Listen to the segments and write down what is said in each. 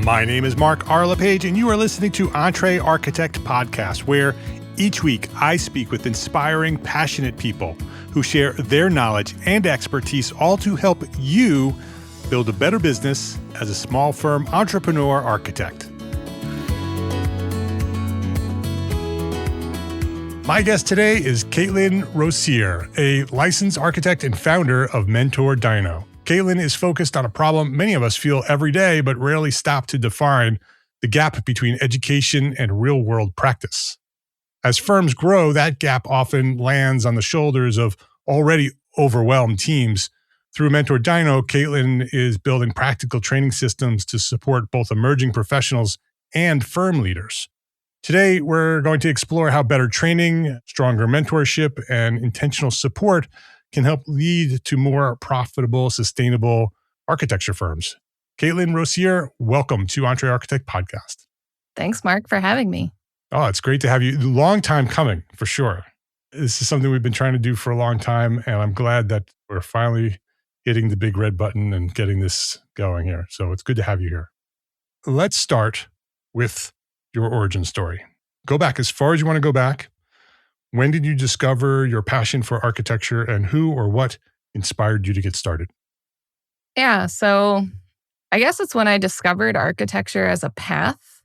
My name is Mark R. LePage, and you are listening to Entre Architect Podcast, where each week I speak with inspiring, passionate people who share their knowledge and expertise, all to help you build a better business as a small firm entrepreneur architect. My guest today is Katelyn Rossier, a licensed architect and founder of mentorDINO. Katelyn is focused on a problem many of us feel every day, but rarely stop to define: the gap between education and real-world practice. As firms grow, that gap often lands on the shoulders of already overwhelmed teams. Through mentorDINO, Katelyn is building practical training systems to support both emerging professionals and firm leaders. Today, we're going to explore how better training, stronger mentorship, and intentional support can help lead to more profitable, sustainable architecture firms. Katelyn Rossier, welcome to Entre Architect Podcast. Thanks, Mark, for having me. Oh, it's great to have you. Long time coming, for sure. This is something we've been trying to do for a long time, and I'm glad that we're finally hitting the big red button and getting this going here. So it's good to have you here. Let's start with your origin story. Go back as far as you want to go back. When did you discover your passion for architecture, and who or what inspired you to get started? Yeah, so I guess it's when I discovered architecture as a path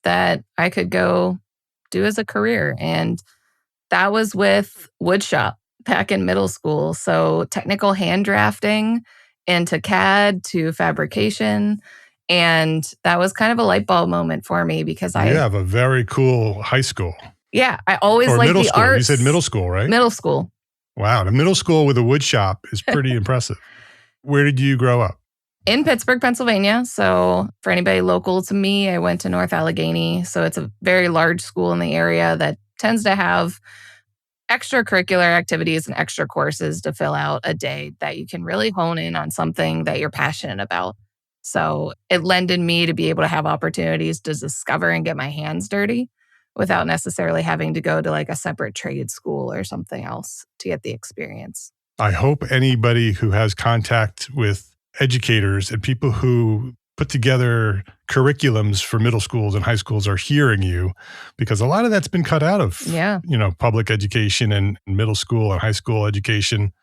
that I could go do as a career. And that was with woodshop back in middle school. So technical hand drafting into CAD to fabrication. And that was kind of a light bulb moment for me because You have a very cool high school. Yeah, I always liked the school. arts. You said middle school, right? Middle school. Wow, the middle school with a wood shop is pretty impressive. Where did you grow up? In Pittsburgh, Pennsylvania. So for anybody local to me, I went to North Allegheny. So it's a very large school in the area that tends to have extracurricular activities and extra courses to fill out a day that you can really hone in on something that you're passionate about. So it lended me to be able to have opportunities to discover and get my hands dirty without necessarily having to go to like a separate trade school or something else to get the experience. I hope anybody who has contact with educators and people who put together curriculums for middle schools and high schools are hearing you, because a lot of that's been cut out of, public education and middle school and high school education.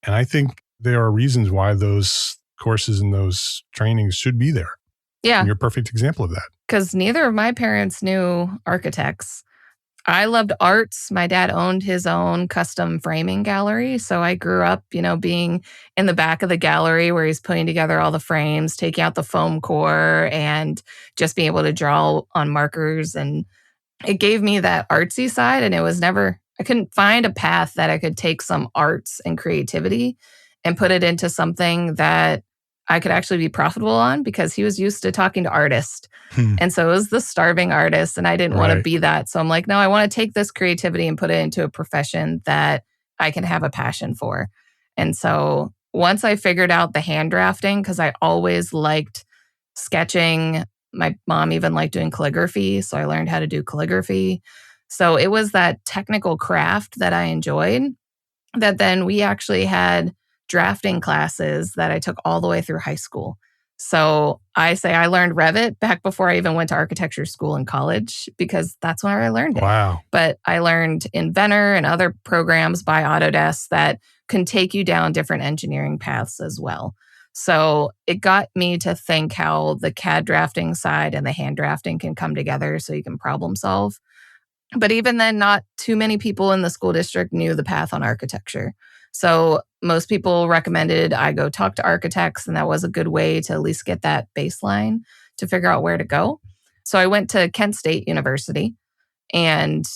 And I think there are reasons why those courses and those trainings should be there. Yeah. And you're a perfect example of that. Because neither of my parents knew architects. I loved arts. My dad owned his own custom framing gallery. So I grew up, being in the back of the gallery where he's putting together all the frames, taking out the foam core, and just being able to draw on markers. And it gave me that artsy side. And I couldn't find a path that I could take some arts and creativity and put it into something that I could actually be profitable on, because he was used to talking to artists. And so it was the starving artist, and I didn't want to be that. So I'm like, no, I want to take this creativity and put it into a profession that I can have a passion for. And so once I figured out the hand drafting, because I always liked sketching, my mom even liked doing calligraphy. So I learned how to do calligraphy. So it was that technical craft that I enjoyed, that then we actually had drafting classes that I took all the way through high school. So I say I learned Revit back before I even went to architecture school in college, because that's when I learned it. Wow. But I learned Inventor and other programs by Autodesk that can take you down different engineering paths as well. So it got me to think how the CAD drafting side and the hand drafting can come together so you can problem solve. But even then, not too many people in the school district knew the path on architecture. So most people recommended I go talk to architects, and that was a good way to at least get that baseline to figure out where to go. So I went to Kent State University, and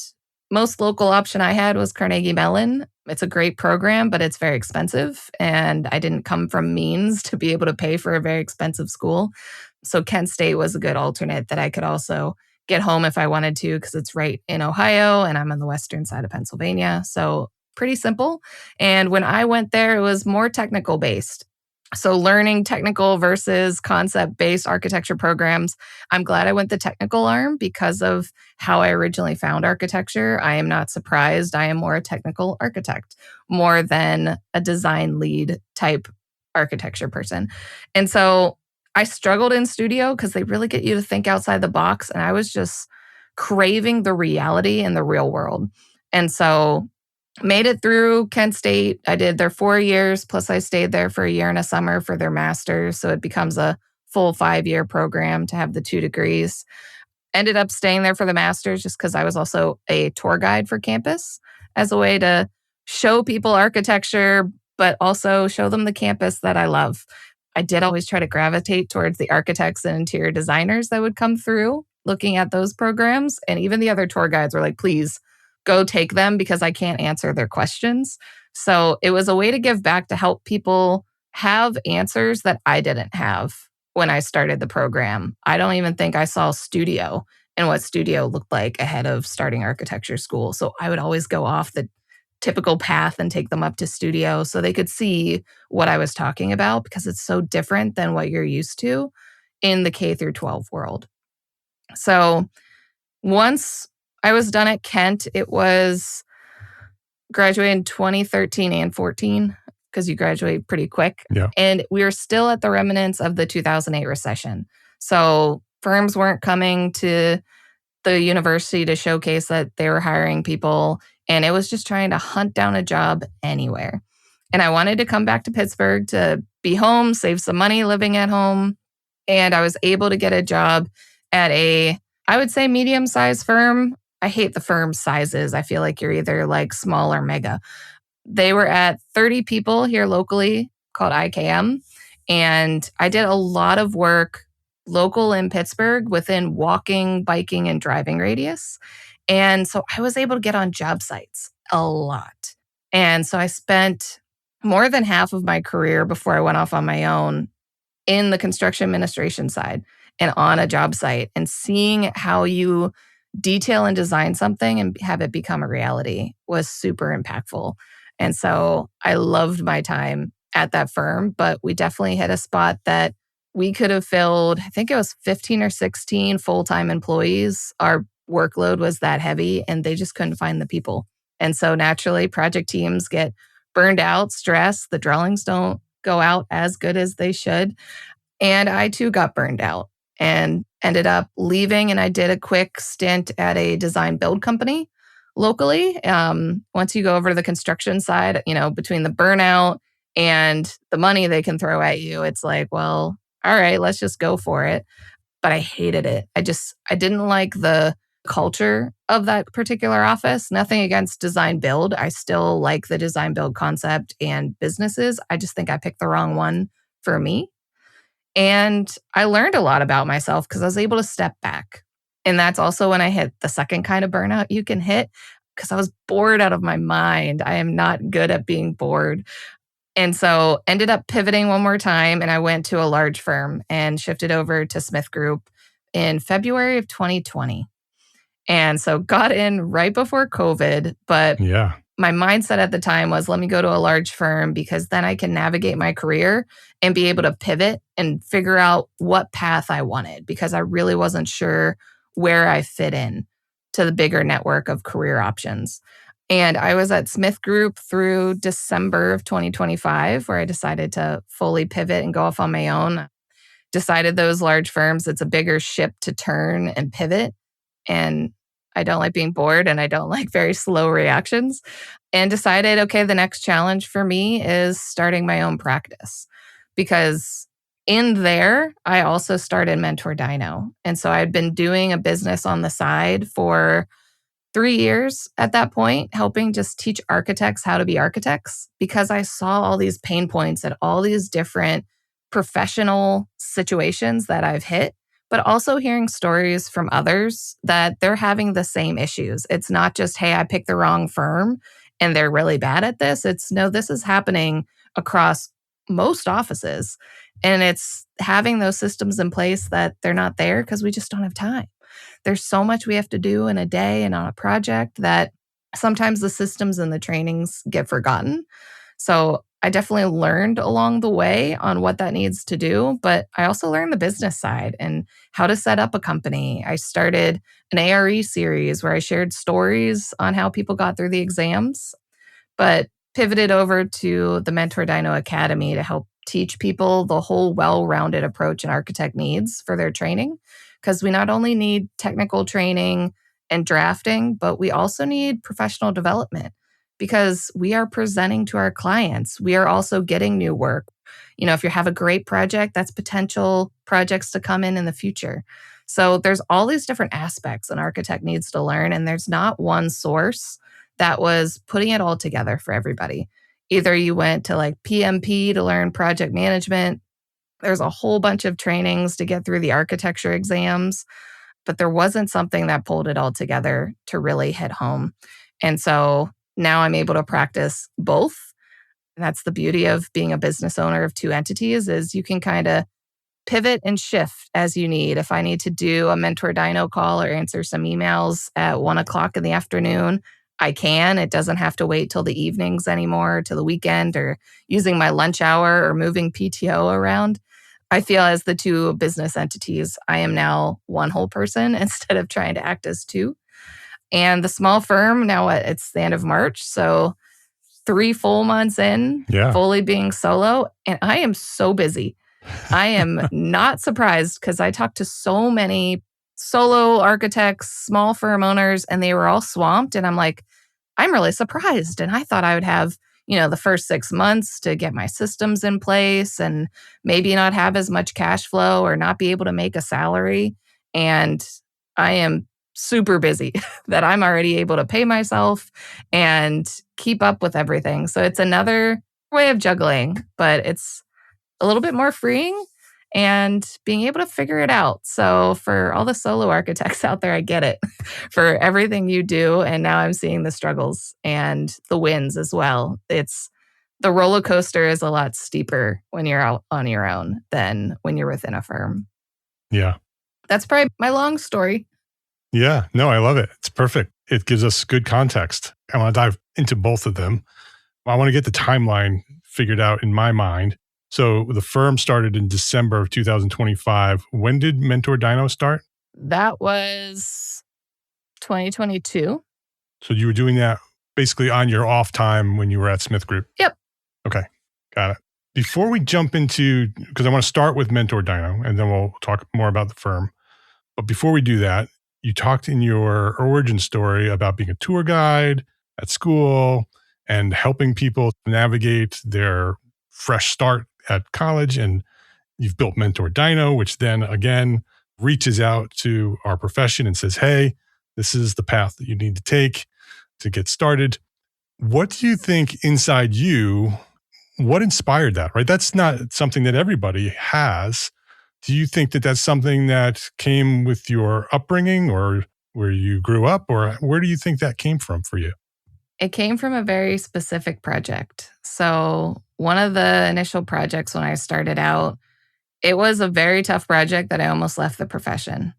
most local option I had was Carnegie Mellon. It's a great program, but it's very expensive, and I didn't come from means to be able to pay for a very expensive school. So Kent State was a good alternate that I could also get home if I wanted to, because it's right in Ohio and I'm on the western side of Pennsylvania. So pretty simple. And when I went there, it was more technical based. So learning technical versus concept-based architecture programs, I'm glad I went the technical arm because of how I originally found architecture. I am not surprised. I am more a technical architect, more than a design lead type architecture person. And so I struggled in studio because they really get you to think outside the box. And I was just craving the reality in the real world. And so made it through Kent State. I did their 4 years, plus I stayed there for a year and a summer for their master's. So it becomes a full 5-year program to have the 2 degrees. Ended up staying there for the master's just because I was also a tour guide for campus as a way to show people architecture, but also show them the campus that I love. I did always try to gravitate towards the architects and interior designers that would come through looking at those programs. And even the other tour guides were like, please go take them because I can't answer their questions. So it was a way to give back to help people have answers that I didn't have when I started the program. I don't even think I saw studio and what studio looked like ahead of starting architecture school. So I would always go off the typical path and take them up to studio so they could see what I was talking about because it's so different than what you're used to in the K through 12 world. So once I was done at Kent, it was graduated in 2013 and 14 because you graduate pretty quick. Yeah. And we were still at the remnants of the 2008 recession. So firms weren't coming to the university to showcase that they were hiring people. And it was just trying to hunt down a job anywhere. And I wanted to come back to Pittsburgh to be home, save some money living at home. And I was able to get a job at I would say medium-sized firm. I hate the firm sizes. I feel like you're either like small or mega. They were at 30 people here locally called IKM. And I did a lot of work local in Pittsburgh within walking, biking, and driving radius. And so I was able to get on job sites a lot. And so I spent more than half of my career before I went off on my own in the construction administration side and on a job site and seeing how you detail and design something and have it become a reality was super impactful. And so I loved my time at that firm, but we definitely hit a spot that we could have filled, I think it was 15 or 16 full-time employees. Our workload was that heavy and they just couldn't find the people. And so naturally, project teams get burned out, stressed. The drawings don't go out as good as they should. And I too got burned out and ended up leaving. And I did a quick stint at a design build company locally. Once you go over to the construction side, between the burnout and the money they can throw at you, it's like, well, all right, let's just go for it. But I hated it. I didn't like the culture of that particular office. Nothing against design build. I still like the design build concept and businesses. I just think I picked the wrong one for me. And I learned a lot about myself because I was able to step back. And that's also when I hit the second kind of burnout you can hit because I was bored out of my mind. I am not good at being bored. And so ended up pivoting one more time and I went to a large firm and shifted over to Smith Group in February of 2020. And so got in right before COVID, but Yeah. my mindset at the time was let me go to a large firm because then I can navigate my career and be able to pivot and figure out what path I wanted because I really wasn't sure where I fit in to the bigger network of career options. And I was at Smith Group through December of 2025, where I decided to fully pivot and go off on my own. Decided those large firms, it's a bigger ship to turn and pivot. And I don't like being bored and I don't like very slow reactions. And decided, okay, the next challenge for me is starting my own practice. Because in there, I also started mentorDINO. And so I'd been doing a business on the side for 3 years at that point, helping just teach architects how to be architects because I saw all these pain points at all these different professional situations that I've hit, but also hearing stories from others that they're having the same issues. It's not just, hey, I picked the wrong firm and they're really bad at this. It's no, this is happening across most offices. And it's having those systems in place that they're not there because we just don't have time. There's so much we have to do in a day and on a project that sometimes the systems and the trainings get forgotten. So I definitely learned along the way on what that needs to do, but I also learned the business side and how to set up a company. I started an ARE series where I shared stories on how people got through the exams, but pivoted over to the mentorDINO Academy to help teach people the whole well-rounded approach an architect needs for their training, because we not only need technical training and drafting, but we also need professional development because we are presenting to our clients. We are also getting new work. If you have a great project, that's potential projects to come in the future. So there's all these different aspects an architect needs to learn, and there's not one source that was putting it all together for everybody. Either you went to like PMP to learn project management. There's a whole bunch of trainings to get through the architecture exams, but there wasn't something that pulled it all together to really hit home. And so now I'm able to practice both. And that's the beauty of being a business owner of two entities, is you can kind of pivot and shift as you need. If I need to do a mentorDINO call or answer some emails at 1:00 in the afternoon, I can. It doesn't have to wait till the evenings anymore, to the weekend, or using my lunch hour or moving PTO around. I feel as the two business entities, I am now one whole person instead of trying to act as two. And the small firm, now it's the end of March. So 3 full months in, Yeah. fully being solo, and I am so busy. I am not surprised because I talked to so many solo architects, small firm owners, and they were all swamped. And I'm like, I'm really surprised. And I thought I would have, the first 6 months to get my systems in place and maybe not have as much cash flow or not be able to make a salary. And I am super busy that I'm already able to pay myself and keep up with everything. So it's another way of juggling, but it's a little bit more freeing and being able to figure it out. So for all the solo architects out there, I get it for everything you do. And now I'm seeing the struggles and the wins as well. The roller coaster is a lot steeper when you're out on your own than when you're within a firm. Yeah. That's probably my long story. Yeah. No, I love it. It's perfect. It gives us good context. I want to dive into both of them. I want to get the timeline figured out in my mind. So the firm started in December of 2025. When did mentorDINO start? That was 2022. So you were doing that basically on your off time when you were at Smith Group? Yep. Okay. Got it. Before we jump into, because I want to start with mentorDINO and then we'll talk more about the firm. But before we do that, you talked in your origin story about being a tour guide at school and helping people navigate their fresh start at college. And you've built mentorDINO, which then again reaches out to our profession and says, hey, this is the path that you need to take to get started. What do you think inside you, what inspired that, right? That's not something that everybody has. Do you think that that's something that came with your upbringing or where you grew up, or where do you think that came from for you? It came from a very specific project. So one of the initial projects when I started out, it was a very tough project that I almost left the profession.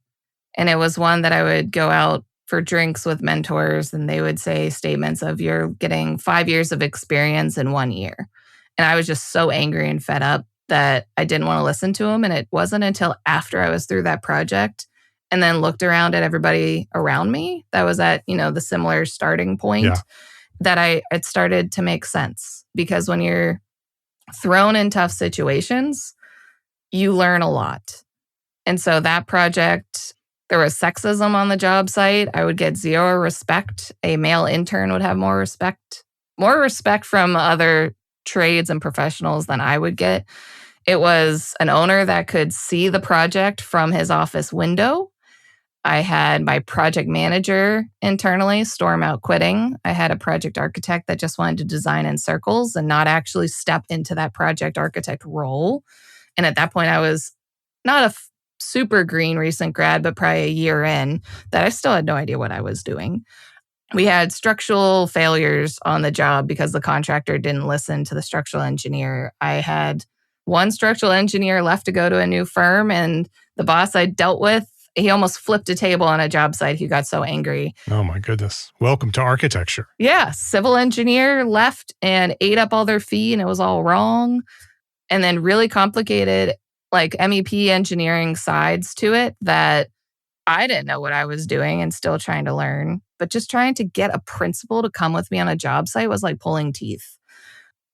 And it was one that I would go out for drinks with mentors and they would say statements of, you're getting 5 years of experience in 1 year. And I was just so angry and fed up that I didn't want to listen to them. And it wasn't until after I was through that project and then looked around at everybody around me that was at, the similar starting point that it started to make sense. Because when you're thrown in tough situations, you learn a lot. And so that project, there was sexism on the job site. I would get zero respect. A male intern would have more respect from other trades and professionals than I would get. It was an owner that could see the project from his office window. I had my project manager internally storm out quitting. I had a project architect that just wanted to design in circles and not actually step into that project architect role. And at that point, I was not a super green recent grad, but probably a year in that I still had no idea what I was doing. We had structural failures on the job because the contractor didn't listen to the structural engineer. I had one structural engineer left to go to a new firm, and the boss I dealt with, he almost flipped a table on a job site. He got so angry. Oh my goodness. Welcome to architecture. Yeah. Civil engineer left and ate up all their fee and it was all wrong. And then really complicated like MEP engineering sides to it that I didn't know what I was doing and still trying to learn. But just trying to get a principal to come with me on a job site was like pulling teeth.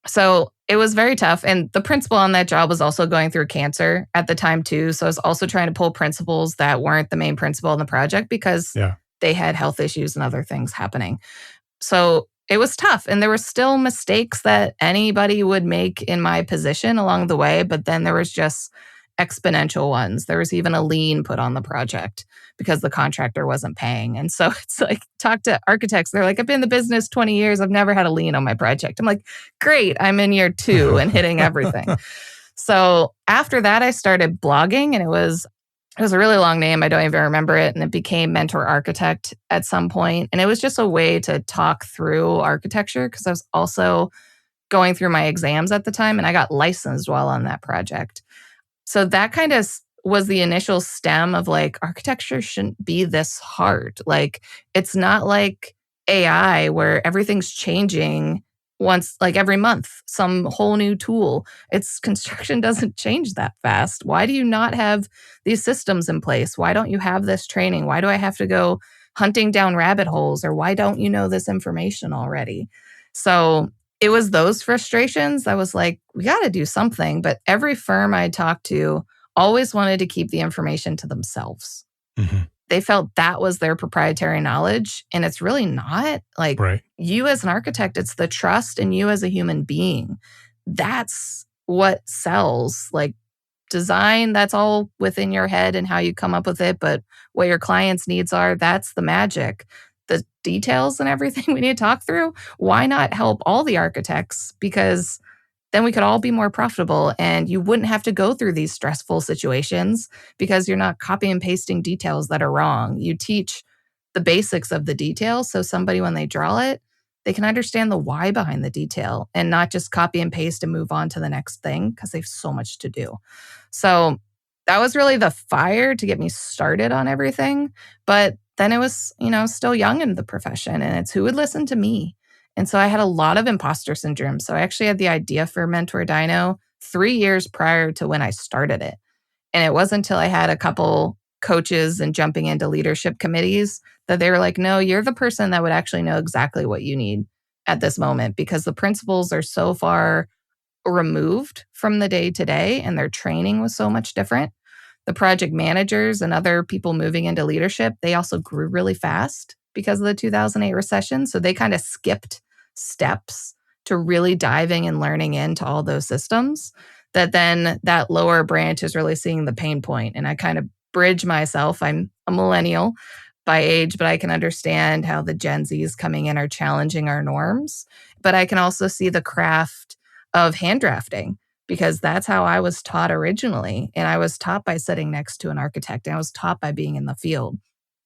So It was very tough. And the principal on that job was also going through cancer at the time, too. So I was also trying to pull principals that weren't the main principal in the project because Yeah. they had health issues and other things happening. So it was tough. And there were still mistakes that anybody would make in my position along the way. But then there was just exponential ones. There was even a lien put on the project because the contractor wasn't paying. And so it's like, talk to architects. They're like, I've been in the business 20 years. I've never had a lien on my project. I'm like, great. I'm in year 2 and hitting everything. So after that, I started blogging, and it was a really long name. I don't even remember it. And it became Mentor Architect at some point. And it was just a way to talk through architecture because I was also going through my exams at the time, and I got licensed while on that project. So that kind of was the initial stem of like, architecture shouldn't be this hard. Like, it's not like AI where everything's changing once, like every month, some whole new tool. It's construction doesn't change that fast. Why do you not have these systems in place? Why don't you have this training? Why do I have to go hunting down rabbit holes? Or why don't you know this information already? So it was those frustrations. I was like, we got to do something. But every firm I talked to always wanted to keep the information to themselves. Mm-hmm. They felt that was their proprietary knowledge. And it's really not. Like, Right. you as an architect, it's the trust in you as a human being. That's what sells. Like, design, that's all within your head and how you come up with it. But what your clients' needs are, that's the magic. The details and everything we need to talk through, why not help all the architects? Because then we could all be more profitable and you wouldn't have to go through these stressful situations because you're not copy and pasting details that are wrong. You teach the basics of the detail so somebody, when they draw it, they can understand the why behind the detail and not just copy and paste and move on to the next thing because they have so much to do. So that was really the fire to get me started on everything. But then it was, still young in the profession, and it's who would listen to me. And so I had a lot of imposter syndrome. So I actually had the idea for mentorDINO 3 years prior to when I started it. And it wasn't until I had a couple coaches and jumping into leadership committees that they were like, no, you're the person that would actually know exactly what you need at this moment, because the principals are so far removed from the day to day and their training was so much different. The project managers and other people moving into leadership, they also grew really fast because of the 2008 recession. So they kind of skipped steps to really diving and learning into all those systems, that then that lower branch is really seeing the pain point. And I kind of bridge myself. I'm a millennial by age, but I can understand how the Gen Zs coming in are challenging our norms. But I can also see the craft of hand drafting, because that's how I was taught originally. And I was taught by sitting next to an architect, and I was taught by being in the field.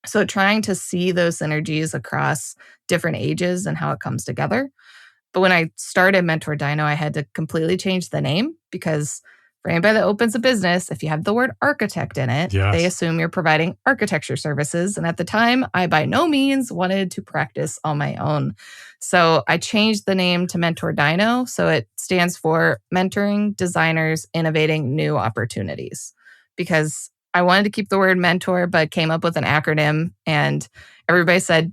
So trying to see those synergies across different ages and how it comes together. But when I started mentorDINO, I had to completely change the name because for anybody that opens a business, if you have the word architect in it, Yes. they assume you're providing architecture services. And at the time, I by no means wanted to practice on my own. So I changed the name to mentorDINO. So it stands for Mentoring Designers Innovating New Opportunities, because I wanted to keep the word mentor, but came up with an acronym, and everybody said,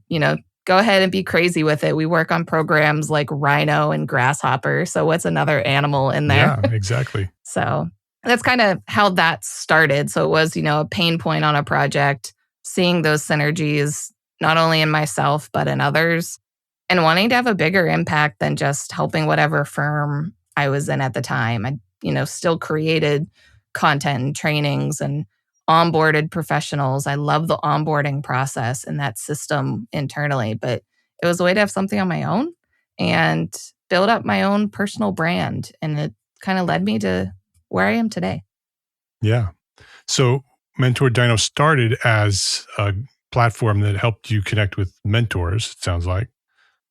go ahead and be crazy with it. We work on programs like Rhino and Grasshopper. So what's another animal in there? Yeah, exactly. So that's kind of how that started. So it was, a pain point on a project, seeing those synergies, not only in myself, but in others, and wanting to have a bigger impact than just helping whatever firm I was in at the time. I, still created content and trainings and onboarded professionals. I love the onboarding process and that system internally, but it was a way to have something on my own and build up my own personal brand. And it kind of led me to where I am today. Yeah. So mentorDINO started as a platform that helped you connect with mentors, it sounds like.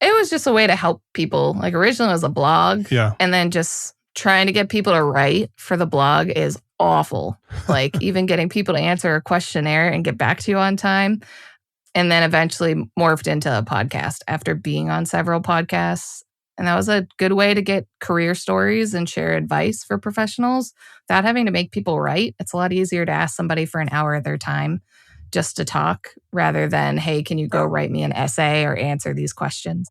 It was just a way to help people. Like, originally it was a blog. Yeah. And then just trying to get people to write for the blog is awful. Like, even getting people to answer a questionnaire and get back to you on time. And then eventually morphed into a podcast after being on several podcasts. And that was a good way to get career stories and share advice for professionals without having to make people write. It's a lot easier to ask somebody for an hour of their time just to talk rather than, hey, can you go write me an essay or answer these questions?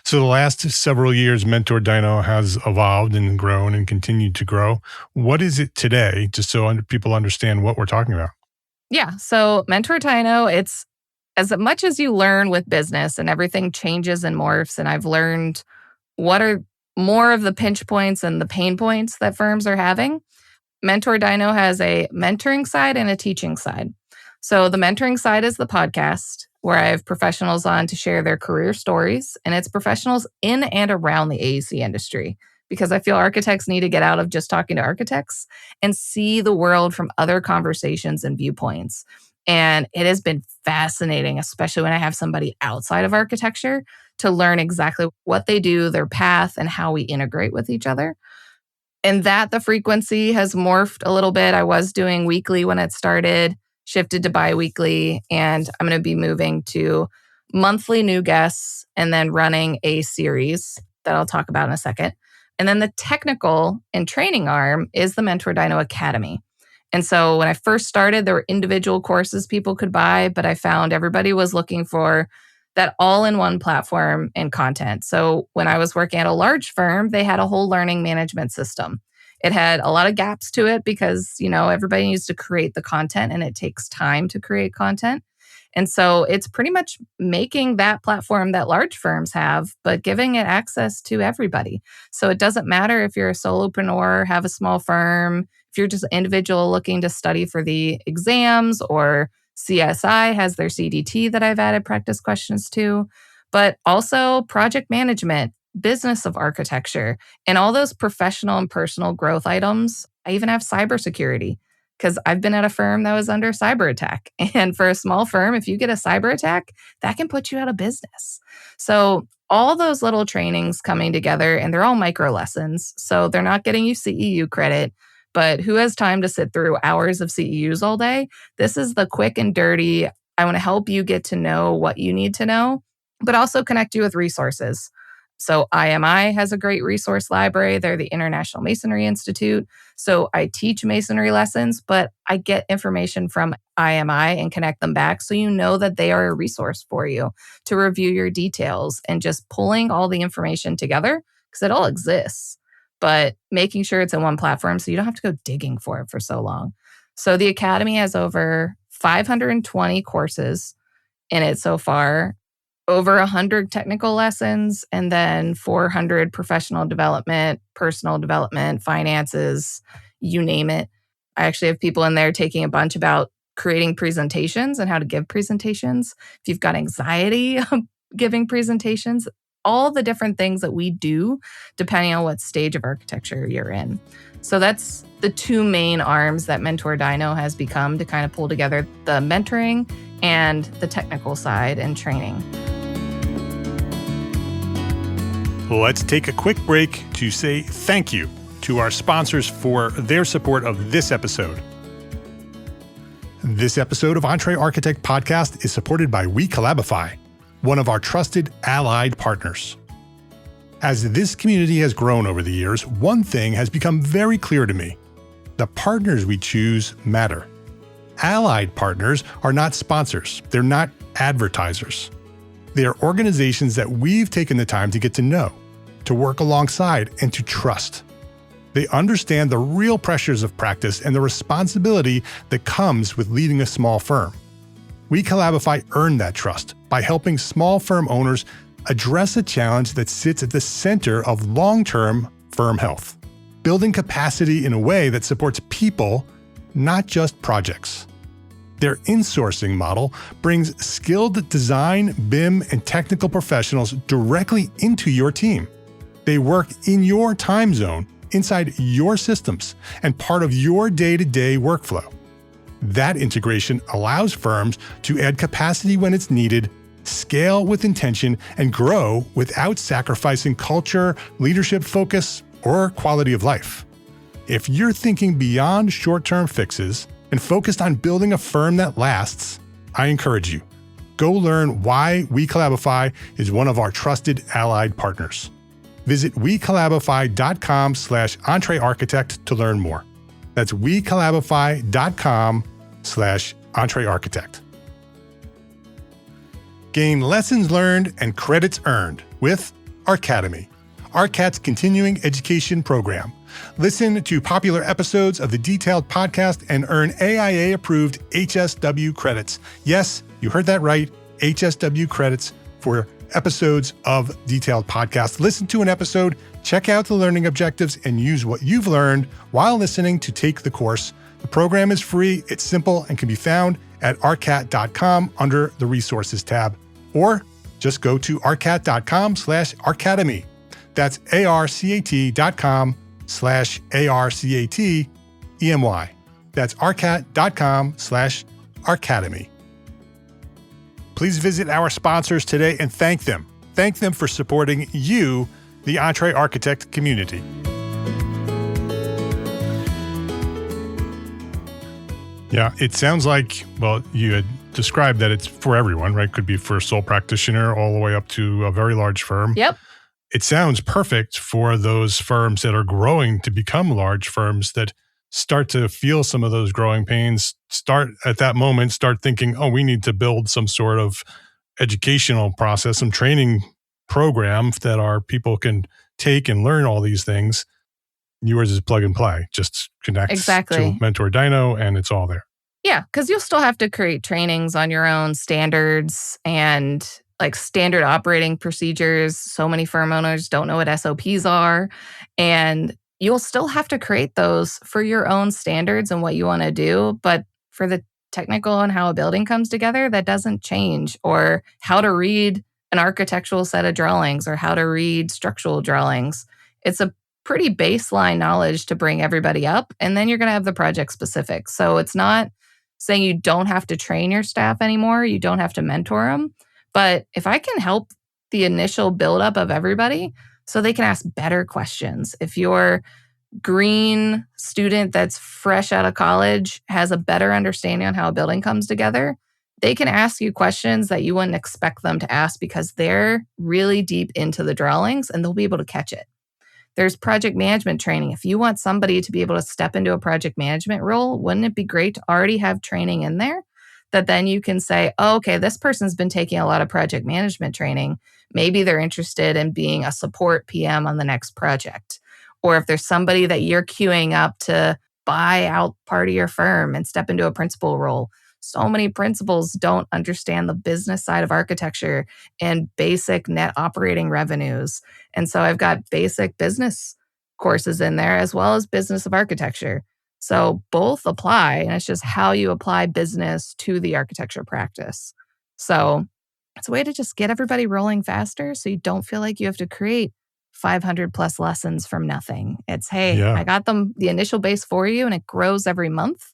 So the last several years, mentorDINO has evolved and grown and continued to grow. What is it today, just so people understand what we're talking about? Yeah. So mentorDINO, it's as much as you learn with business and everything changes and morphs. And I've learned what are more of the pinch points and the pain points that firms are having. mentorDINO has a mentoring side and a teaching side. So the mentoring side is the podcast where I have professionals on to share their career stories, and it's professionals in and around the AEC industry because I feel architects need to get out of just talking to architects and see the world from other conversations and viewpoints. And it has been fascinating, especially when I have somebody outside of architecture to learn exactly what they do, their path, and how we integrate with each other. And that the frequency has morphed a little bit. I was doing weekly when it started, shifted to bi-weekly, and I'm going to be moving to monthly new guests and then running a series that I'll talk about in a second. And then the technical and training arm is the mentorDINO Academy. And so when I first started, there were individual courses people could buy, but I found everybody was looking for that all-in-one platform and content. So when I was working at a large firm, they had a whole learning management system. It had a lot of gaps to it because, everybody needs to create the content and it takes time to create content. And so it's pretty much making that platform that large firms have, but giving it access to everybody. So it doesn't matter if you're a solopreneur, have a small firm, if you're just an individual looking to study for the exams, or CSI has their CDT that I've added practice questions to, but also project management, business of architecture, and all those professional and personal growth items. I even have cybersecurity because I've been at a firm that was under cyber attack. And for a small firm, if you get a cyber attack, that can put you out of business. So all those little trainings coming together, and they're all micro lessons. So they're not getting you CEU credit, but who has time to sit through hours of CEUs all day? This is the quick and dirty. I want to help you get to know what you need to know, but also connect you with resources. So IMI has a great resource library. They're the International Masonry Institute. So I teach masonry lessons, but I get information from IMI and connect them back so you know that they are a resource for you to review your details, and just pulling all the information together because it all exists, but making sure it's in one platform so you don't have to go digging for it for so long. So the Academy has over 520 courses in it so far, over 100 technical lessons, and then 400 professional development, personal development, finances, you name it. I actually have people in there taking a bunch about creating presentations and how to give presentations. If you've got anxiety giving presentations, all the different things that we do depending on what stage of architecture you're in. So that's the two main arms that mentorDINO has become to kind of pull together the mentoring and the technical side and training. Let's take a quick break to say thank you to our sponsors for their support of this episode. This episode of EntreArchitect Podcast is supported by WeCollabify, one of our trusted allied partners. As this community has grown over the years, one thing has become very clear to me. The partners we choose matter. Allied partners are not sponsors. They're not advertisers. They are organizations that we've taken the time to get to know, to work alongside, and to trust. They understand the real pressures of practice and the responsibility that comes with leading a small firm. WeCollabify earned that trust by helping small firm owners address a challenge that sits at the center of long-term firm health, building capacity in a way that supports people, not just projects. Their insourcing model brings skilled design, BIM, and technical professionals directly into your team. They work in your time zone, inside your systems, and part of your day-to-day workflow. That integration allows firms to add capacity when it's needed, scale with intention, and grow without sacrificing culture, leadership focus, or quality of life. If you're thinking beyond short-term fixes and focused on building a firm that lasts, I encourage you. Go learn why WeCollabify is one of our trusted allied partners. Visit WeCollabify.com/EntreArchitect to learn more. That's WeCollabify.com/EntreArchitect. Gain lessons learned and credits earned with Arcademy, ARCAT's continuing education program. Listen to popular episodes of the Detailed podcast and earn AIA-approved HSW credits. Yes, you heard that right, HSW credits for episodes of Detailed podcast. Listen to an episode, check out the learning objectives, and use what you've learned while listening to take the course. The program is free, it's simple, and can be found at arcat.com under the Resources tab. Or just go to arcat.com/arcademy. That's arcat.com/arcatemy. That's arcat.com/arcademy. Please visit our sponsors today and thank them. Thank them for supporting you, the EntreArchitect community. Yeah, it sounds like, well, you had described that it's for everyone, right? Could be for a sole practitioner all the way up to a very large firm. Yep. It sounds perfect for those firms that are growing to become large firms that start to feel some of those growing pains, start thinking, oh, we need to build some sort of educational process, some training program that our people can take and learn all these things. Yours is plug and play, just connects to mentorDINO and it's all there. Yeah, because you'll still have to create trainings on your own standards and like standard operating procedures. So many firm owners don't know what SOPs are. And you'll still have to create those for your own standards and what you want to do. But for the technical and how a building comes together, that doesn't change. Or how to read an architectural set of drawings or how to read structural drawings. It's a pretty baseline knowledge to bring everybody up. And then you're going to have the project specific. So it's not saying you don't have to train your staff anymore. You don't have to mentor them. But if I can help the initial buildup of everybody so they can ask better questions. If your green student that's fresh out of college has a better understanding on how a building comes together, they can ask you questions that you wouldn't expect them to ask because they're really deep into the drawings and they'll be able to catch it. There's project management training. If you want somebody to be able to step into a project management role, wouldn't it be great to already have training in there that then you can say, oh, okay, this person's been taking a lot of project management training. Maybe they're interested in being a support PM on the next project. Or if there's somebody that you're queuing up to buy out part of your firm and step into a principal role. So many principals don't understand the business side of architecture and basic net operating revenues. And so I've got basic business courses in there as well as business of architecture. So both apply, and it's just how you apply business to the architecture practice. So it's a way to just get everybody rolling faster so you don't feel like you have to create 500 plus lessons from nothing. It's, hey, I got the initial base for you and it grows every month.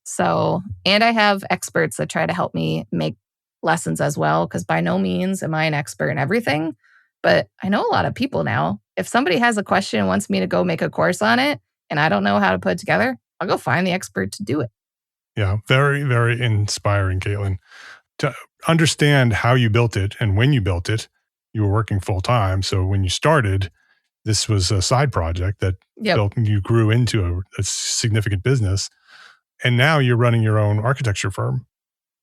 So, and I have experts that try to help me make lessons as well, because by no means am I an expert in everything, but I know a lot of people now. If somebody has a question and wants me to go make a course on it, and I don't know how to put it together, I'll go find the expert to do it. Yeah, very, very inspiring, Katelyn. To understand how you built it and when you built it, you were working full time. So when you started, this was a side project that built and you grew into a significant business. And now you're running your own architecture firm.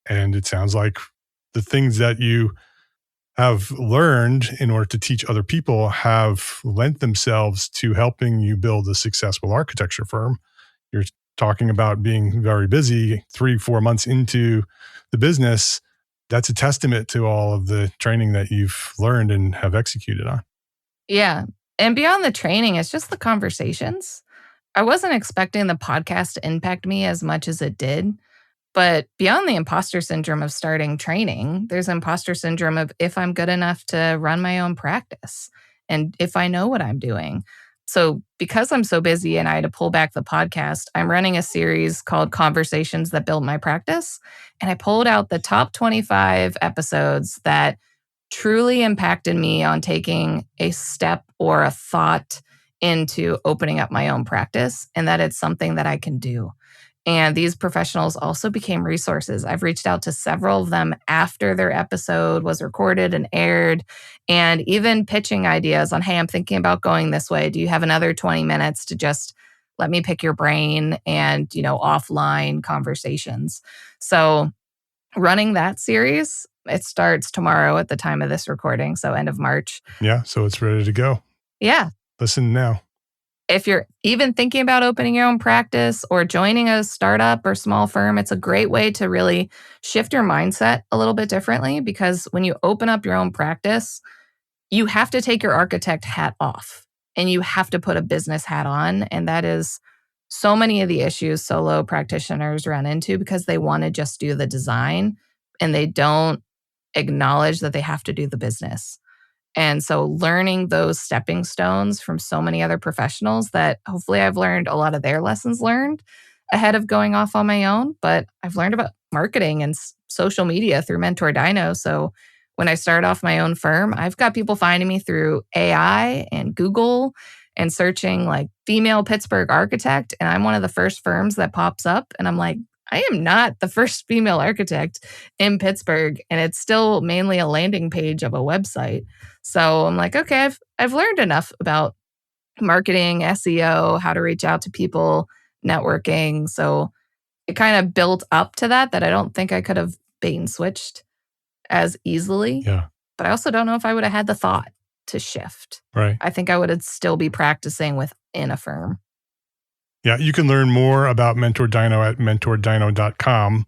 And it sounds like the things that you have learned in order to teach other people have lent themselves to helping you build a successful architecture firm. You're talking about being very busy 3-4 months into the business. That's a testament to all of the training that you've learned and have executed on. Yeah. And beyond the training, it's just the conversations. I wasn't expecting the podcast to impact me as much as it did. But beyond the imposter syndrome of starting training, there's imposter syndrome of if I'm good enough to run my own practice and if I know what I'm doing. So because I'm so busy and I had to pull back the podcast, I'm running a series called Conversations That Built My Practice. And I pulled out the top 25 episodes that truly impacted me on taking a step or a thought into opening up my own practice and that it's something that I can do. And these professionals also became resources. I've reached out to several of them after their episode was recorded and aired, and even pitching ideas on, hey, I'm thinking about going this way. Do you have another 20 minutes to just let me pick your brain and, offline conversations? So running that series It starts tomorrow at the time of this recording, so end of March. Yeah, so it's ready to go. Yeah. Listen now. If you're even thinking about opening your own practice or joining a startup or small firm, it's a great way to really shift your mindset a little bit differently, because when you open up your own practice, you have to take your architect hat off and you have to put a business hat on. And that is so many of the issues solo practitioners run into, because they want to just do the design and they don't acknowledge that they have to do the business. And so learning those stepping stones from so many other professionals, that hopefully I've learned a lot of their lessons learned ahead of going off on my own. But I've learned about marketing and social media through mentorDINO. So when I start off my own firm, I've got people finding me through AI and Google and searching like female Pittsburgh architect. And I'm one of the first firms that pops up. And I'm like, I am not the first female architect in Pittsburgh. And it's still mainly a landing page of a website. So I'm like, okay, I've learned enough about marketing, SEO, how to reach out to people, networking. So it kind of built up to that I don't think I could have bait and switched as easily. Yeah. But I also don't know if I would have had the thought to shift. Right. I think I would still be practicing within a firm. Yeah, you can learn more about mentorDINO at mentordino.com.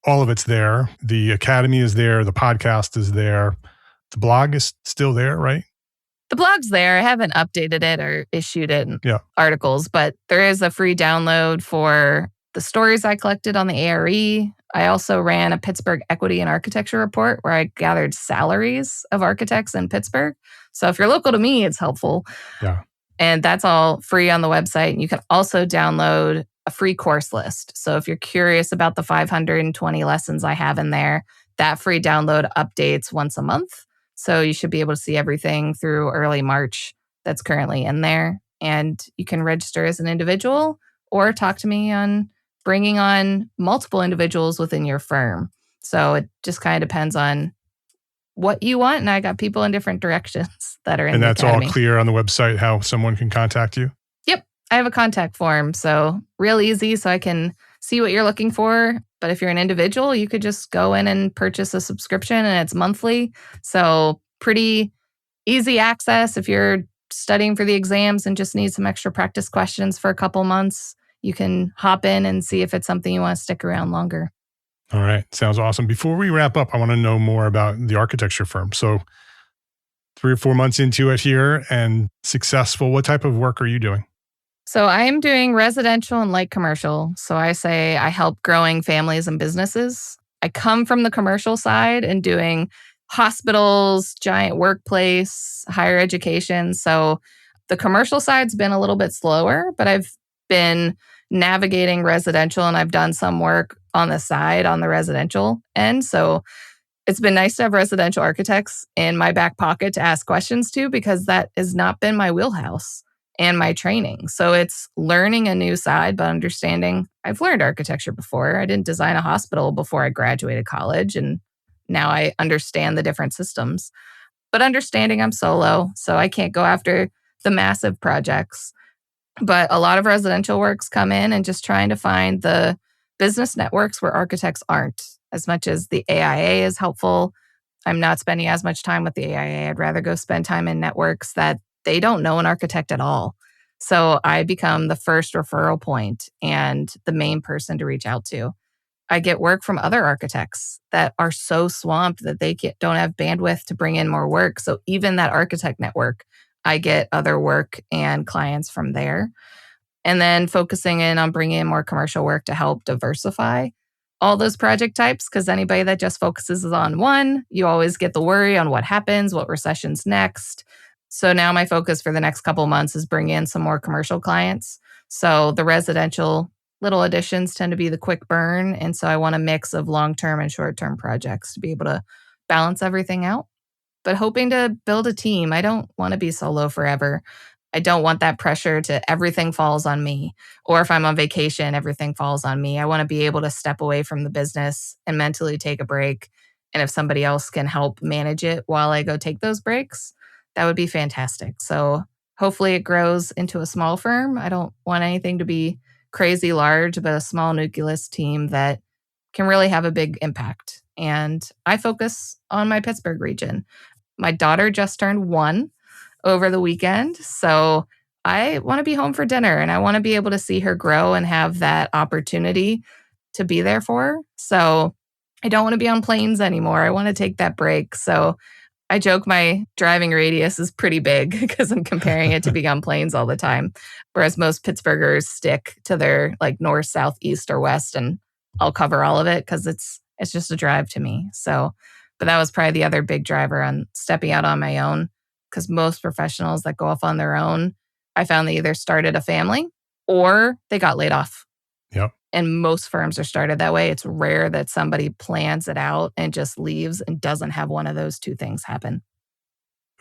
All of it's there. The academy is there. The podcast is there. The blog is still there, right? The blog's there. I haven't updated it or issued it in articles, but there is a free download for the stories I collected on the ARE. I also ran a Pittsburgh Equity and Architecture report where I gathered salaries of architects in Pittsburgh. So if you're local to me, it's helpful. Yeah. And that's all free on the website. And you can also download a free course list. So if you're curious about the 520 lessons I have in there, that free download updates once a month. So you should be able to see everything through early March that's currently in there. And you can register as an individual or talk to me on bringing on multiple individuals within your firm. So it just kind of depends on what you want. And I got people in different directions that are in the academy. And that's all clear on the website, how someone can contact you? Yep. I have a contact form. So real easy, so I can see what you're looking for. But if you're an individual, you could just go in and purchase a subscription, and it's monthly. So pretty easy access. If you're studying for the exams and just need some extra practice questions for a couple months, you can hop in and see if it's something you want to stick around longer. All right. Sounds awesome. Before we wrap up, I want to know more about the architecture firm. So 3 or 4 months into it here and successful, what type of work are you doing? So I'm doing residential and light commercial. So I say I help growing families and businesses. I come from the commercial side and doing hospitals, giant workplace, higher education. So the commercial side's been a little bit slower, but I've been navigating residential and I've done some work on the side on the residential end. So it's been nice to have residential architects in my back pocket to ask questions to, because that has not been my wheelhouse and my training. So it's learning a new side, but understanding I've learned architecture before. I didn't design a hospital before I graduated college, and now I understand the different systems. But understanding I'm solo, so I can't go after the massive projects. But a lot of residential works come in and just trying to find the business networks where architects aren't. As much as the AIA is helpful, I'm not spending as much time with the AIA. I'd rather go spend time in networks that they don't know an architect at all. So I become the first referral point and the main person to reach out to. I get work from other architects that are so swamped that they don't have bandwidth to bring in more work. So even that architect network, I get other work and clients from there. And then focusing in on bringing in more commercial work to help diversify all those project types, because anybody that just focuses on one, you always get the worry on what happens, what recession's next. So now my focus for the next couple of months is bring in some more commercial clients. So the residential little additions tend to be the quick burn. And so I want a mix of long-term and short-term projects to be able to balance everything out. But hoping to build a team. I don't want to be solo forever. I don't want that pressure to everything falls on me. Or if I'm on vacation, everything falls on me. I want to be able to step away from the business and mentally take a break. And if somebody else can help manage it while I go take those breaks, that would be fantastic. So hopefully it grows into a small firm. I don't want anything to be crazy large, but a small nucleus team that can really have a big impact. And I focus on my Pittsburgh region. My daughter just turned 1 over the weekend. So I want to be home for dinner and I want to be able to see her grow and have that opportunity to be there for her. So I don't want to be on planes anymore. I want to take that break. So I joke my driving radius is pretty big because I'm comparing it to being on planes all the time. Whereas most Pittsburghers stick to their like north, south, east, or west, and I'll cover all of it because it's just a drive to me. So, but that was probably the other big driver on stepping out on my own, because most professionals that go off on their own, I found they either started a family or they got laid off. Yep. And most firms are started that way. It's rare that somebody plans it out and just leaves and doesn't have one of those two things happen.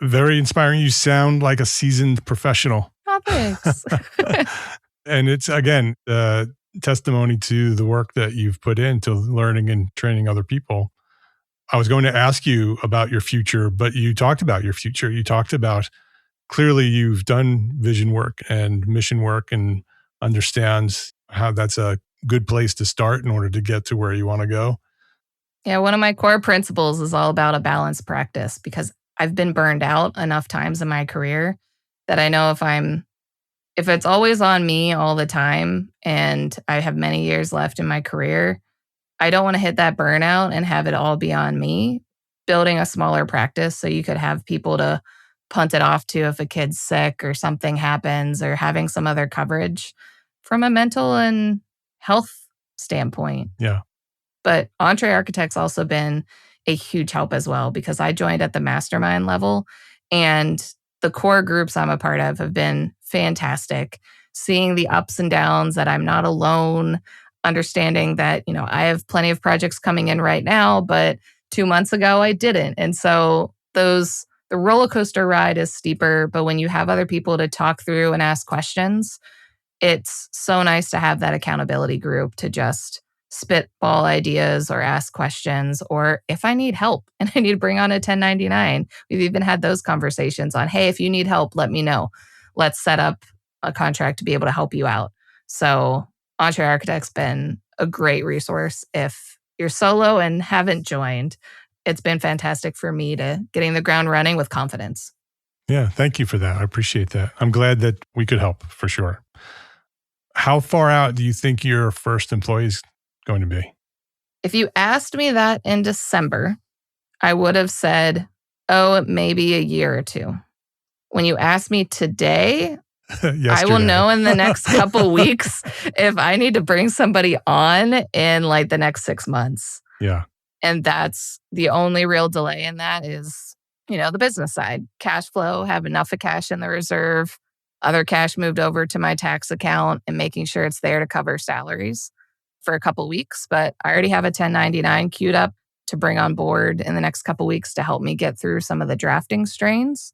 Very inspiring. You sound like a seasoned professional. Oh, thanks. And it's, again, testimony to the work that you've put into learning and training other people. I was going to ask you about your future, but you talked about your future. You talked about clearly you've done vision work and mission work and understands how that's a good place to start in order to get to where you want to go. Yeah, one of my core principles is all about a balanced practice, because I've been burned out enough times in my career that I know if it's always on me all the time and I have many years left in my career, I don't want to hit that burnout and have it all be on me. Building a smaller practice so you could have people to punt it off to if a kid's sick or something happens, or having some other coverage from a mental and health standpoint. Yeah. But Entree Architect's also been a huge help as well, because I joined at the mastermind level and the core groups I'm a part of have been fantastic. Seeing the ups and downs, that I'm not alone, understanding that, I have plenty of projects coming in right now, but 2 months ago I didn't. And so the roller coaster ride is steeper, but when you have other people to talk through and ask questions, it's so nice to have that accountability group to just spitball ideas or ask questions, or if I need help and I need to bring on a 1099. We've even had those conversations on, hey, if you need help, let me know. Let's set up a contract to be able to help you out. So Entree Architect's been a great resource if you're solo and haven't joined. It's been fantastic for me to getting the ground running with confidence. Yeah, thank you for that. I appreciate that. I'm glad that we could help for sure. How far out do you think your first employee is going to be? If you asked me that in December, I would have said, maybe a year or two. When you ask me today, I will know in the next couple weeks if I need to bring somebody on in like the next 6 months. Yeah. And that's the only real delay in that is, the business side. Cash flow, have enough of cash in the reserve, other cash moved over to my tax account, and making sure it's there to cover salaries for a couple weeks. But I already have a 1099 queued up to bring on board in the next couple weeks to help me get through some of the drafting strains.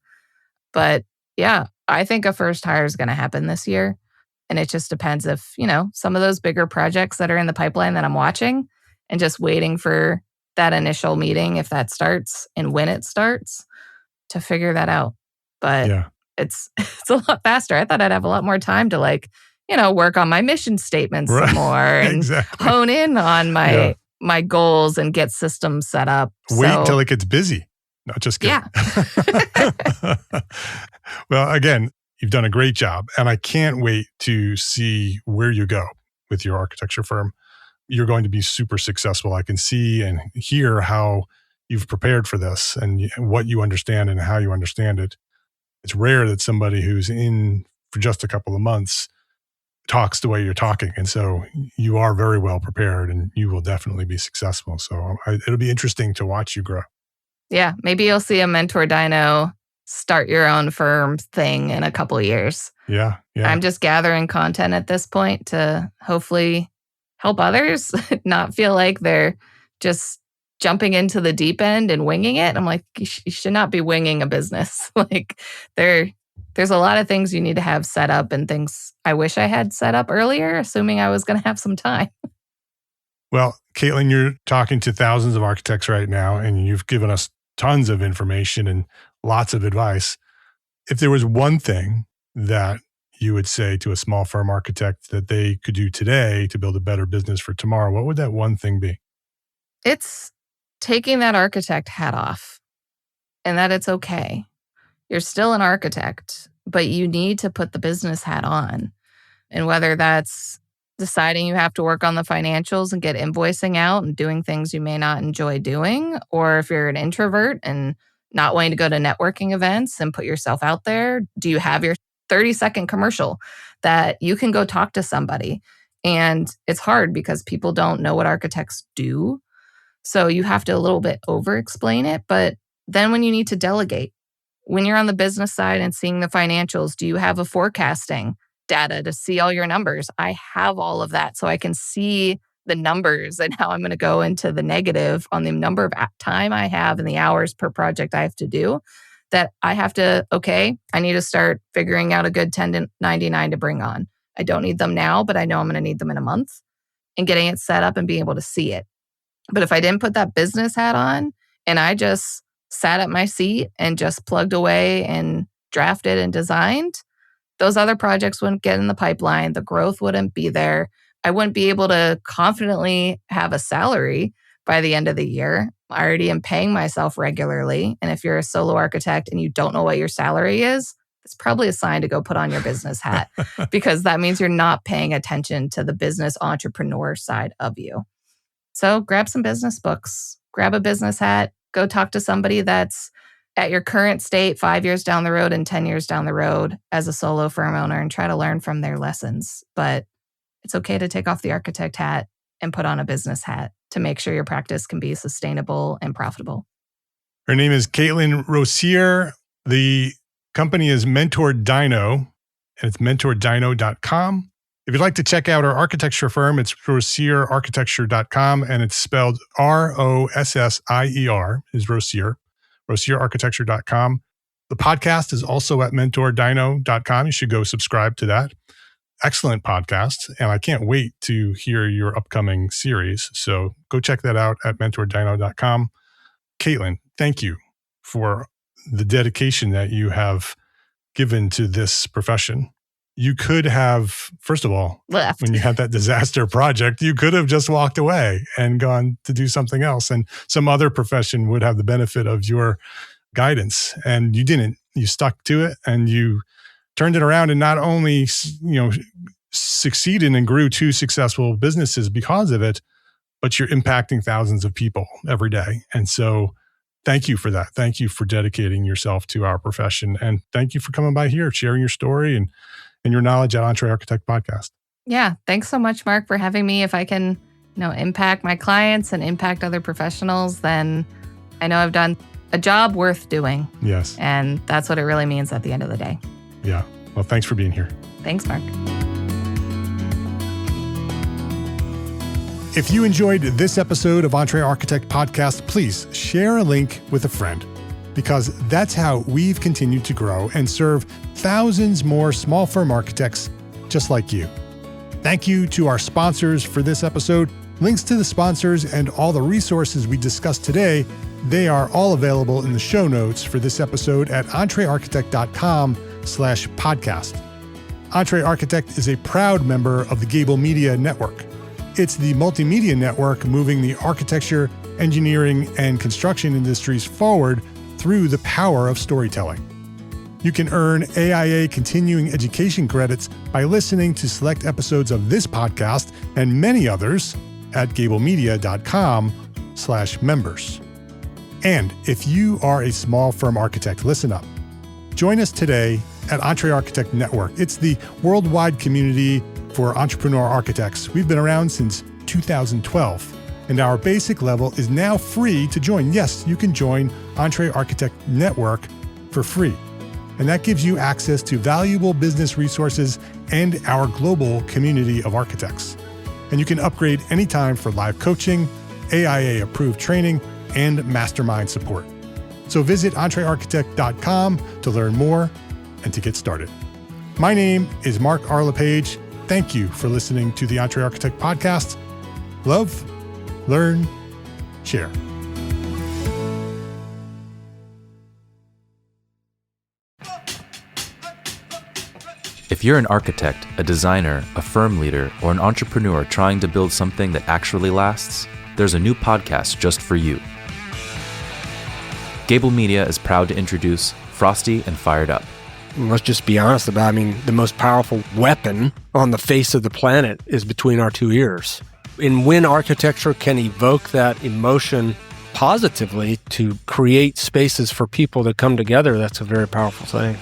But yeah, I think a first hire is going to happen this year. And it just depends if, some of those bigger projects that are in the pipeline that I'm watching and just waiting for that initial meeting, if that starts and when it starts, to figure that out. But yeah, it's a lot faster. I thought I'd have a lot more time to work on my mission statements some more and exactly. hone in on my goals and get systems set up. Wait until it gets busy. No, just kidding. Yeah. Well, again, you've done a great job, and I can't wait to see where you go with your architecture firm. You're going to be super successful. I can see and hear how you've prepared for this and what you understand and how you understand it. It's rare that somebody who's in for just a couple of months talks the way you're talking. And so you are very well prepared and you will definitely be successful. So it'll be interesting to watch you grow. Yeah. Maybe you'll see a mentorDINO start your own firm thing in a couple of years. Yeah. I'm just gathering content at this point to hopefully help others not feel like they're just jumping into the deep end and winging it. I'm like, you should not be winging a business. There's a lot of things you need to have set up and things I wish I had set up earlier, assuming I was going to have some time. Well, Katelyn, you're talking to thousands of architects right now, and you've given us tons of information and lots of advice. If there was one thing that you would say to a small firm architect that they could do today to build a better business for tomorrow, what would that one thing be? It's taking that architect hat off and that it's okay. You're still an architect, but you need to put the business hat on. And whether that's deciding you have to work on the financials and get invoicing out and doing things you may not enjoy doing, or if you're an introvert and not wanting to go to networking events and put yourself out there, do you have your 30-second commercial that you can go talk to somebody? And it's hard because people don't know what architects do. So you have to a little bit over explain it. But then when you need to delegate, when you're on the business side and seeing the financials, do you have a forecasting data to see all your numbers? I have all of that so I can see the numbers and how I'm going to go into the negative on the number of time I have and the hours per project I have to do. That I have to, okay, I need to start figuring out a good 1099 to bring on. I don't need them now, but I know I'm going to need them in a month, and getting it set up and being able to see it. But if I didn't put that business hat on and I just sat at my seat and just plugged away and drafted and designed, those other projects wouldn't get in the pipeline. The growth wouldn't be there. I wouldn't be able to confidently have a salary by the end of the year. I already am paying myself regularly. And if you're a solo architect and you don't know what your salary is, it's probably a sign to go put on your business hat because that means you're not paying attention to the business entrepreneur side of you. So grab some business books, grab a business hat, go talk to somebody that's at your current state 5 years down the road and 10 years down the road as a solo firm owner and try to learn from their lessons. But it's okay to take off the architect hat and put on a business hat to make sure your practice can be sustainable and profitable. Her name is Katelyn Rossier. The company is mentorDINO, and it's mentorDINO.com. If you'd like to check out our architecture firm, it's rossierarchitecture.com, and it's spelled Rossier, is Rossier, rossierarchitecture.com. The podcast is also at mentordino.com. You should go subscribe to that. Excellent podcast, and I can't wait to hear your upcoming series. So go check that out at mentordino.com. Katelyn, thank you for the dedication that you have given to this profession. You could have, first of all, left. When you had that disaster project, you could have just walked away and gone to do something else. And some other profession would have the benefit of your guidance. And you didn't. You stuck to it and you turned it around and not only, succeeded and grew 2 successful businesses because of it, but you're impacting thousands of people every day. And so thank you for that. Thank you for dedicating yourself to our profession. And thank you for coming by here, sharing your story and your knowledge at EntreArchitect Podcast. Yeah. Thanks so much, Mark, for having me. If I can, impact my clients and impact other professionals, then I know I've done a job worth doing. Yes. And that's what it really means at the end of the day. Yeah. Well, thanks for being here. Thanks, Mark. If you enjoyed this episode of EntreArchitect Podcast, please share a link with a friend, because that's how we've continued to grow and serve thousands more small firm architects just like you. Thank you to our sponsors for this episode. Links to the sponsors and all the resources we discussed today, they are all available in the show notes for this episode at entrearchitect.com/podcast. EntreArchitect is a proud member of the Gable Media Network. It's the multimedia network moving the architecture, engineering, and construction industries forward through the power of storytelling. You can earn AIA continuing education credits by listening to select episodes of this podcast and many others at gablemedia.com/members. And if you are a small firm architect, listen up. Join us today at EntreArchitect Network. It's the worldwide community for entrepreneur architects. We've been around since 2012, and our basic level is now free to join. Yes, you can join EntreArchitect Network for free. And that gives you access to valuable business resources and our global community of architects. And you can upgrade anytime for live coaching, AIA-approved training, and mastermind support. So visit entrearchitect.com to learn more and to get started. My name is Mark R. LePage. Thank you for listening to the EntreArchitect Podcast. Love, learn, share. If you're an architect, a designer, a firm leader, or an entrepreneur trying to build something that actually lasts, there's a new podcast just for you. Gable Media is proud to introduce Frosty and Fired Up. Let's just be honest about it. The most powerful weapon on the face of the planet is between our two ears. And when architecture can evoke that emotion positively to create spaces for people to come together, that's a very powerful thing.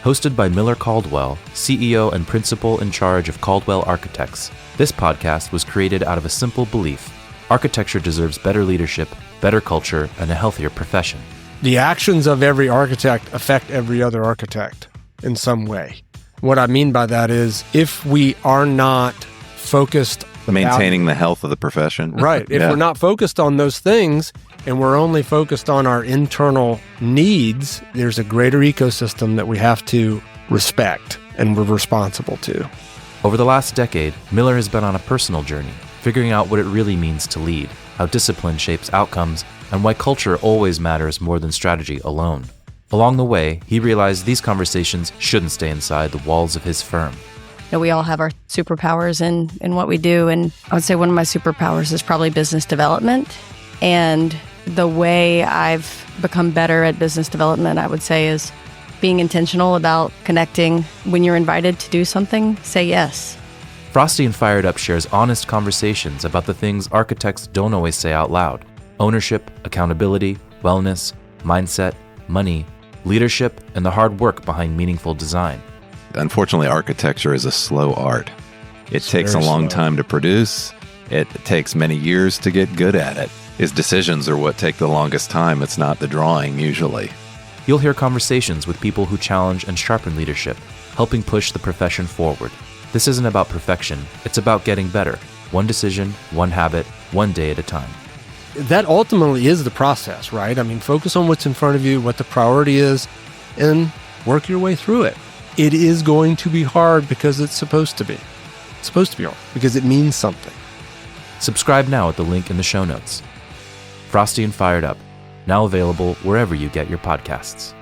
Hosted by Miller Caldwell, CEO and principal in charge of Caldwell Architects, this podcast was created out of a simple belief: architecture deserves better leadership, better culture, and a healthier profession. The actions of every architect affect every other architect in some way. What I mean by that is, if we are not focused maintaining the health of the profession. Right. If we're not focused on those things and we're only focused on our internal needs, there's a greater ecosystem that we have to respect and we're responsible to. Over the last decade, Miller has been on a personal journey, figuring out what it really means to lead, how discipline shapes outcomes, and why culture always matters more than strategy alone. Along the way, he realized these conversations shouldn't stay inside the walls of his firm. We all have our superpowers in what we do. And I would say one of my superpowers is probably business development. And the way I've become better at business development, I would say, is being intentional about connecting. When you're invited to do something, say yes. Frosty and Fired Up shares honest conversations about the things architects don't always say out loud: ownership, accountability, wellness, mindset, money, leadership, and the hard work behind meaningful design. Unfortunately, architecture is a slow art. It takes a long time to produce. It takes many years to get good at it. His decisions are what take the longest time. It's not the drawing, usually. You'll hear conversations with people who challenge and sharpen leadership, helping push the profession forward. This isn't about perfection. It's about getting better. One decision, one habit, one day at a time. That ultimately is the process, right? Focus on what's in front of you, what the priority is, and work your way through it. It is going to be hard because it's supposed to be. It's supposed to be hard because it means something. Subscribe now at the link in the show notes. Frosty and Fired Up, now available wherever you get your podcasts.